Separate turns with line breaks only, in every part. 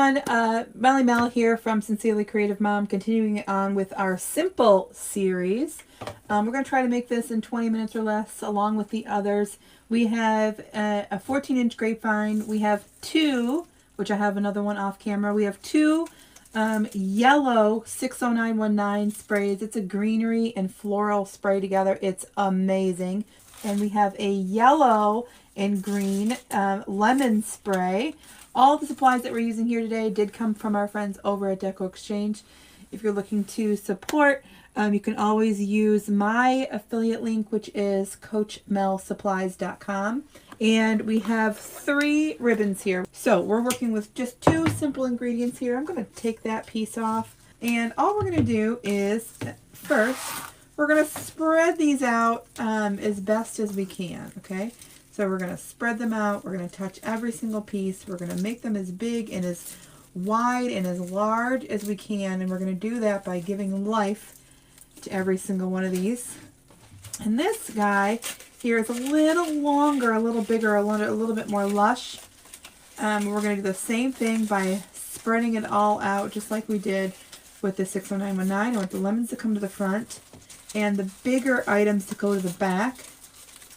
everyone, Melly Mel here from Sincerely Creative Mom, continuing on with our simple series. We're going to try to make this in 20 minutes or less along with the others. We have a 14-inch grapevine. We have two, which I have another one off camera. We have two yellow 60919 sprays. It's a greenery and floral spray together. It's amazing. And we have a yellow and green lemon spray. All the supplies that we're using here today did come from our friends over at Deco Exchange. If you're looking to support, you can always use my affiliate link, which is CoachMelSupplies.com. And we have 3 ribbons here. So we're working with just 2 simple ingredients here. I'm going to take that piece off. And all we're going to do is, first, we're going to spread these out as best as we can, okay? So we're going to spread them out. We're going to touch every single piece. We're going to make them as big and as wide and as large as we can. And we're going to do that by giving life to every single one of these. And this guy here is a little longer, a little bigger, a little bit more lush. We're going to do the same thing by spreading it all out just like we did with the 60919. I want the lemons to come to the front and the bigger items to go to the back.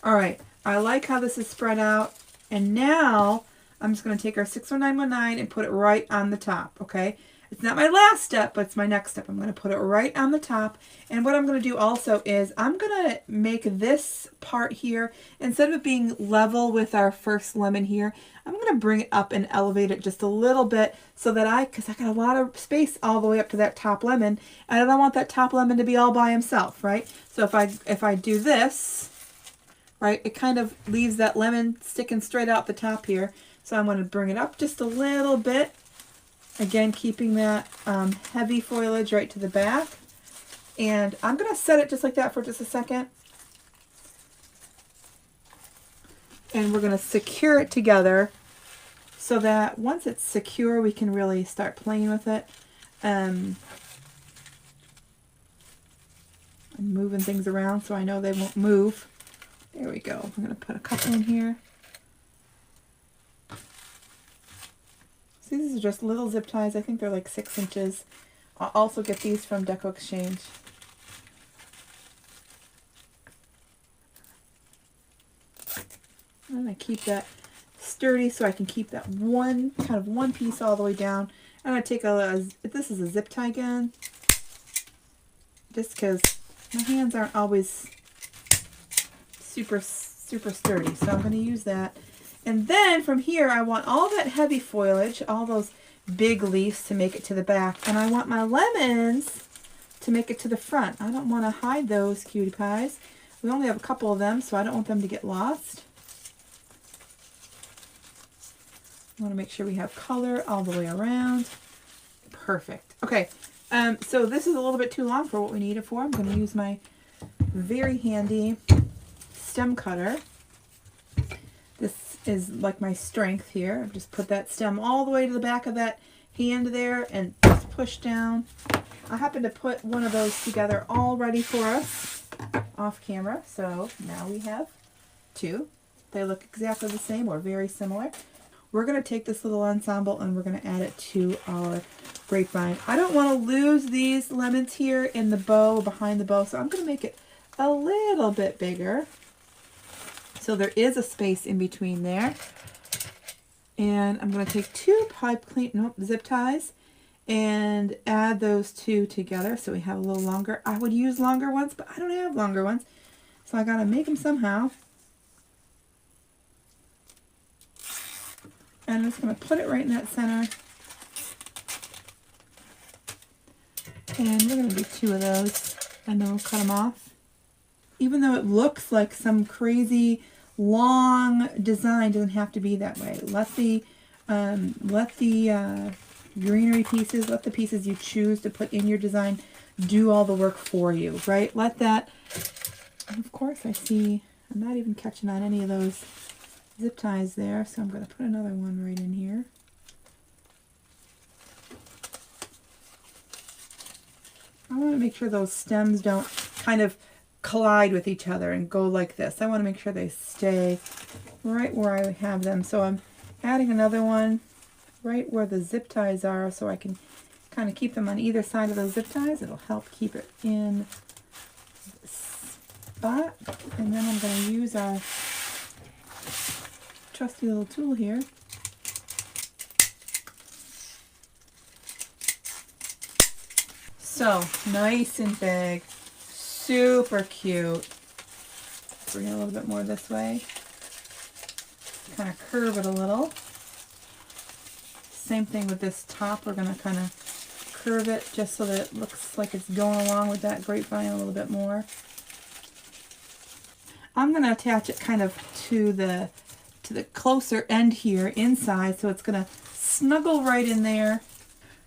All right. I like how this is spread out, and now I'm just going to take our 60919 and put it right on the top, okay? It's not my last step, but it's my next step. I'm going to put it right on the top, and what I'm going to do also is I'm going to make this part here, instead of it being level with our first lemon here, I'm going to bring it up and elevate it just a little bit so that because I got a lot of space all the way up to that top lemon, and I don't want that top lemon to be all by himself, right? So if I do this, right, it kind of leaves that lemon sticking straight out the top here. So I'm going to bring it up just a little bit. Again, keeping that heavy foliage right to the back. And I'm going to set it just like that for just a second. And we're going to secure it together so that once it's secure, we can really start playing with it. And moving things around so I know they won't move. There we go. I'm going to put a couple in here. See, these are just little zip ties. I think they're like 6 inches. I'll also get these from Deco Exchange. I'm going to keep that sturdy so I can keep that one piece all the way down. I'm going to take this is a zip tie gun, just because my hands aren't always super sturdy, so I'm going to use that. And then from here I want all that heavy foliage, all those big leaves, to make it to the back, and I want my lemons to make it to the front. I don't want to hide those cutie pies. We only have a couple of them, so I don't want them to get lost. I want to make sure we have color all the way around. Perfect. Okay, so this is a little bit too long for what we need it for. I'm going to use my very handy stem cutter. This is like my strength here. I've just put that stem all the way to the back of that hand there and just push down. I happen to put one of those together all ready for us off camera. So now we have 2. They look exactly the same or very similar. We're going to take this little ensemble and we're going to add it to our grapevine. I don't want to lose these lemons here in the bow, behind the bow, so I'm going to make it a little bit bigger. So there is a space in between there. And I'm going to take 2 zip ties and add those 2 together so we have a little longer. I would use longer ones, but I don't have longer ones. So I got to make them somehow. And I'm just going to put it right in that center. And we're going to do 2 of those, and then we'll cut them off. Even though it looks like some crazy long design, doesn't have to be that way. Let the greenery pieces, let the pieces you choose to put in your design do all the work for you, right? Let that, and of course I see I'm not even catching on any of those zip ties there, so I'm going to put another one right in here. I want to make sure those stems don't kind of collide with each other and go like this. I want to make sure they stay right where I have them. So I'm adding another one right where the zip ties are, so I can kind of keep them on either side of those zip ties. It'll help keep it in spot. And then I'm going to use our trusty little tool here. So nice and big, super cute. Bring it a little bit more this way. Kind of curve it a little. Same thing with this top. We're going to kind of curve it just so that it looks like it's going along with that grapevine a little bit more. I'm going to attach it kind of to the closer end here inside, so it's going to snuggle right in there.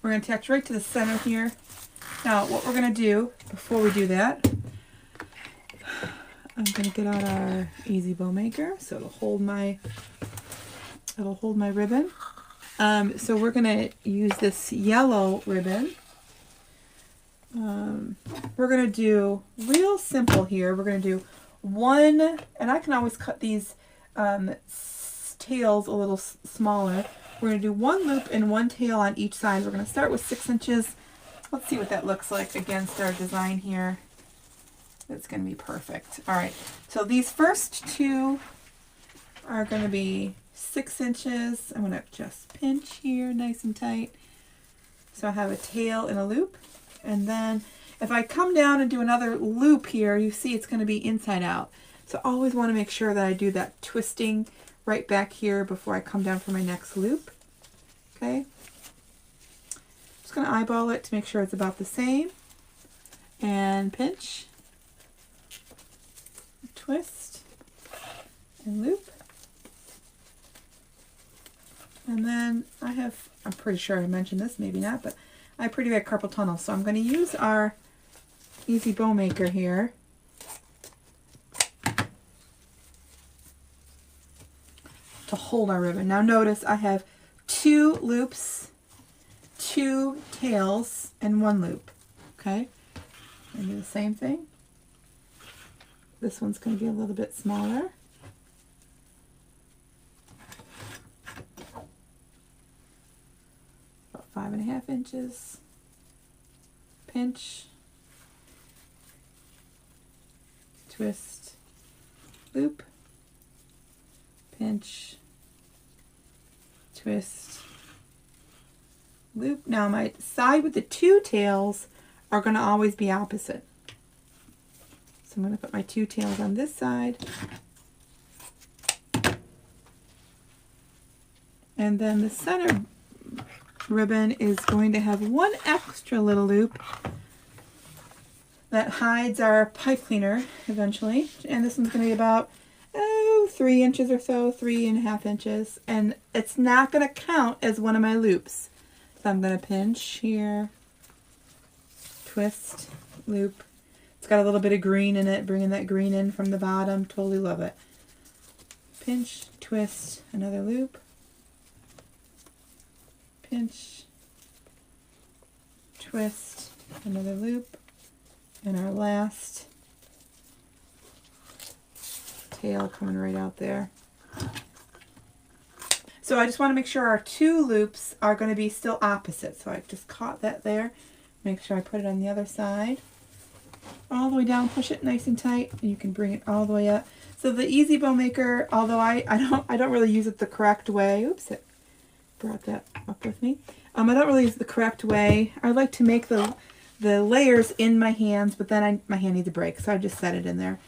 We're going to attach right to the center here. Now what we're going to do before we do that, I'm going to get out our easy bow maker so it'll hold my ribbon. So we're going to use this yellow ribbon. We're going to do real simple here. We're going to do one, and I can always cut these tails a little smaller. We're going to do one loop and one tail on each side. We're going to start with 6 inches. Let's see what that looks like against our design here. It's going to be perfect. All right, so these first two are going to be 6 inches. I'm going to just pinch here nice and tight. So I have a tail and a loop. And then if I come down and do another loop here, you see it's going to be inside out. So I always want to make sure that I do that twisting right back here before I come down for my next loop. Okay. Just going to eyeball it to make sure it's about the same. And pinch. Twist. And loop. And then I'm pretty sure I mentioned this, maybe not, but I have pretty bad carpal tunnel, so I'm going to use our easy bow maker here to hold our ribbon. Now notice I have 2 loops, 2 tails, and 1 loop. Okay, and do the same thing. This one's going to be a little bit smaller. About 5.5 inches. Pinch. Twist. Loop. Pinch. Twist. Loop. Now my side with the 2 tails are going to always be opposite. So I'm going to put my 2 tails on this side. And then the center ribbon is going to have 1 extra little loop that hides our pipe cleaner eventually. And this one's going to be about 3 inches or so, 3.5 inches. And it's not going to count as one of my loops. So I'm going to pinch here, twist, loop. It's got a little bit of green in it, bringing that green in from the bottom. Totally love it. Pinch, twist, another loop. Pinch, twist, another loop. And our last tail coming right out there. So I just want to make sure our 2 loops are going to be still opposite. So I just caught that there. Make sure I put it on the other side. All the way down, push it nice and tight, and you can bring it all the way up. So the easy bow maker, although I don't really use it the correct way. Oops, it brought that up with me. I don't really use it the correct way. I like to make the layers in my hands, but then my hand needs a break, so I just set it in there.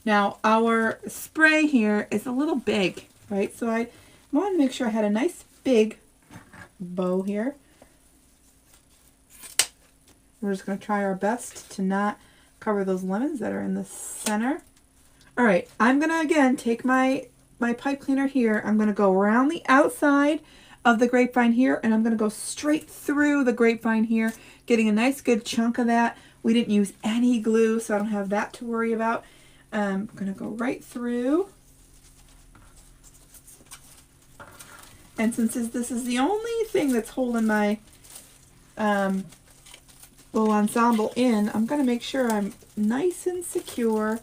Now our spray here is a little big, right? So I wanted to make sure I had a nice big bow here. We're just going to try our best to not cover those lemons that are in the center. All right, I'm going to again take my pipe cleaner here. I'm going to go around the outside of the grapevine here, and I'm going to go straight through the grapevine here, getting a nice good chunk of that. We didn't use any glue, so I don't have that to worry about. I'm going to go right through. And since this is the only thing that's holding my little ensemble in, I'm going to make sure I'm nice and secure,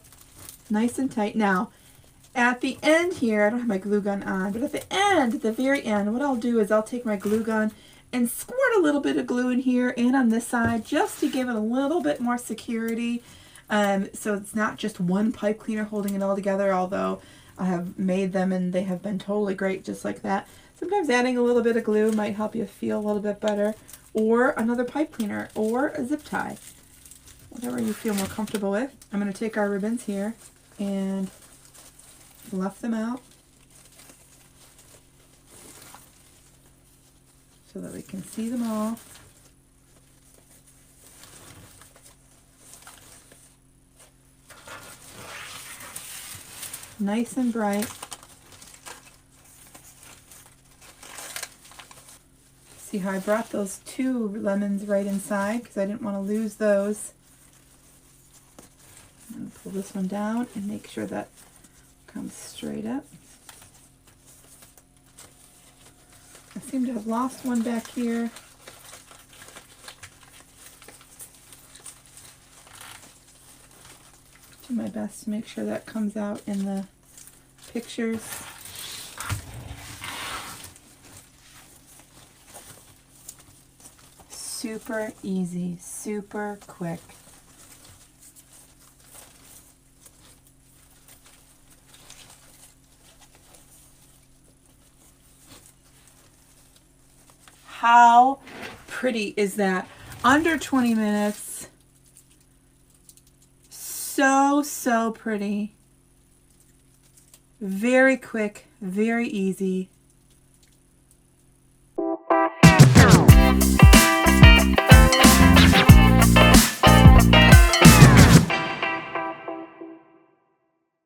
nice and tight. Now, At the end here, I don't have my glue gun on, but at the end, at the very end, what I'll do is I'll take my glue gun and squirt a little bit of glue in here and on this side just to give it a little bit more security. So it's not just one pipe cleaner holding it all together, although I have made them and they have been totally great just like that. Sometimes adding a little bit of glue might help you feel a little bit better, or another pipe cleaner, or a zip tie. Whatever you feel more comfortable with. I'm going to take our ribbons here and fluff them out so that we can see them all. Nice and bright. See how I brought those 2 lemons right inside because I didn't want to lose those. I'm going to pull this one down and make sure that comes straight up. I seem to have lost one back here. Do my best to make sure that comes out in the pictures. Super easy, super quick. How pretty is that? Under 20 minutes. So pretty. Very quick, very easy.